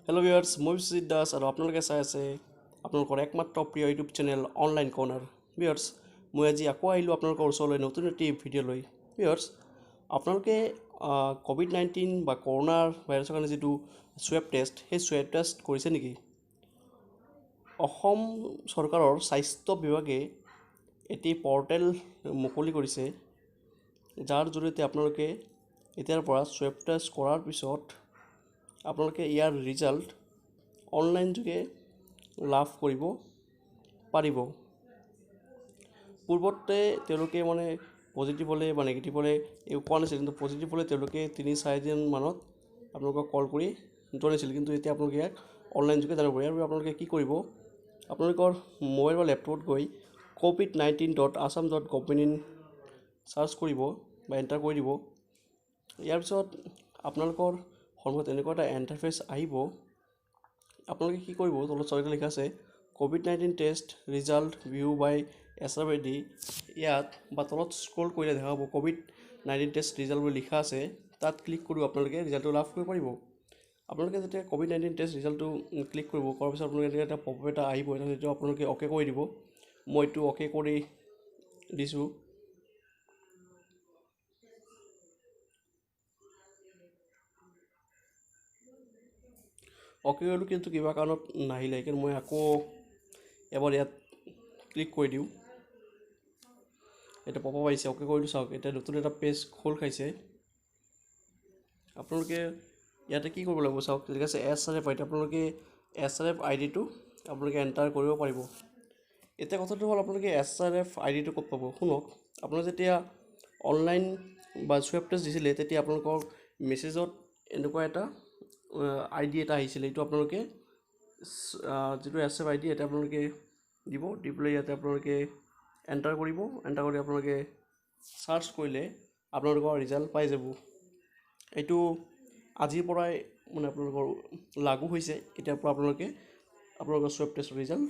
Hello' viewers, মই বিশ্বজিৎ দাস আৰু আপোনালোকে চাই আছে আপোনালোকৰ একমাত্ৰ প্ৰিয় YouTube channel online corner. Viewers, মই আজি আকৌ আহিলোঁ আপোনালোকৰ ওচৰলৈ নতুন এটি ভিডিঅ' লৈ। ভিউৱাৰ্ছ, আপোনালোকে ক'ভিড-19 বা কৰোণা ভাইৰাছৰ কাৰণে যিটো স্বেব টেষ্ট, সেই স্বেব টেষ্ট কৰিছে নেকি? অসম চৰকাৰৰ স্বাস্থ্য বিভাগে এটি পৰ্টেল মুকলি কৰিছে, যাৰ জৰিয়তে আপোনালোকে এতিয়াৰ পৰা স্বেব টেষ্ট কৰাৰ পিছত আপোনালোকে ইয়াৰ ৰিজাল্ট অনলাইন যোগে লাভ কৰিব পাৰিব। পূৰ্বতে তেওঁলোকে পজিটিভ হ'লে বা নেগেটিভ হ'লে কোৱা নাছিল, কিন্তু পজিটিভ হ'লে তেওঁলোকে 3-4 দিনমানত আপোনালোকক কল কৰি জনাইছিল, কিন্তু এতিয়া আপোনালোকে ইয়াক অনলাইন যোগে জানিব পাৰে। ইয়াৰ বাবে আপোনালোকে কি কৰিব, আপোনালোকৰ মোবাইল বা লেপটপত গৈ covid19.assam.gov.in চাৰ্চ কৰিব বা এণ্টাৰ কৰি দিব। ইয়াৰ পিছত আপোনালোকৰ সন্মুখত এনেকুৱা এটা ইণ্টাৰফেচ আহিব। আপোনালোকে কি কৰিব, তলত চাৰিটা লিখা আছে COVID-19 টেষ্ট ৰিজাল্ট ভিউ বাই SRID। ইয়াত বা তলত স্ক্ৰল কৰিলে দেখা হ'ব COVID-19 টেষ্ট ৰিজাল্ট বুলি লিখা আছে, তাত ক্লিক কৰি আপোনালোকে ৰিজাল্টটো লাভ কৰিব পাৰিব। আপোনালোকে যেতিয়া COVID-19 টেষ্ট ৰিজাল্টটো ক্লিক কৰিব, কৰাৰ পিছত আপোনালোকে এটা পপআপ এটা আহিব, সেইটো আপোনালোকে অ'কে কৰি দিব। মই এইটো অ'কে কৰি দিছোঁ। অ'কে কৰিলোঁ, কিন্তু কিবা কাৰণত নাহিলে, কিন্তু মই আকৌ এবাৰ ইয়াত ক্লিক কৰি দিওঁ। এটা পপআপ আহিছে, অ'কে কৰিলোঁ, চাওক এতিয়া নতুন এটা পেজ খোল খাইছে। আপোনালোকে ইয়াতে কি কৰিব লাগিব, চাওক ঠিক আছে SRFID, আপোনালোকে SRFID-টো আপোনালোকে এণ্টাৰ কৰিব পাৰিব। এতিয়া কথাটো হ'ল, আপোনালোকে SRFID-টো ক'ত পাব, শুনক। আপোনালোকে যেতিয়া অনলাইন বা স্বেব টেষ্ট দিছিলে, তেতিয়া আপোনালোকৰ মেছেজত এনেকুৱা এটা ID এটা আহিছিলে। এইটো আপোনালোকে যিটো SRFID এটা আপোনালোকে দিব, দি পেলাই ইয়াতে আপোনালোকে এণ্টাৰ কৰিব। এণ্টাৰ কৰি আপোনালোকে চাৰ্চ কৰিলে আপোনালোকৰ ৰিজাল্ট পাই যাব। এইটো আজিৰ পৰাই আপোনালোকৰ লাগু হৈছে। এতিয়াৰ পৰা আপোনালোকৰ স্বেব টেষ্টৰ ৰিজাল্ট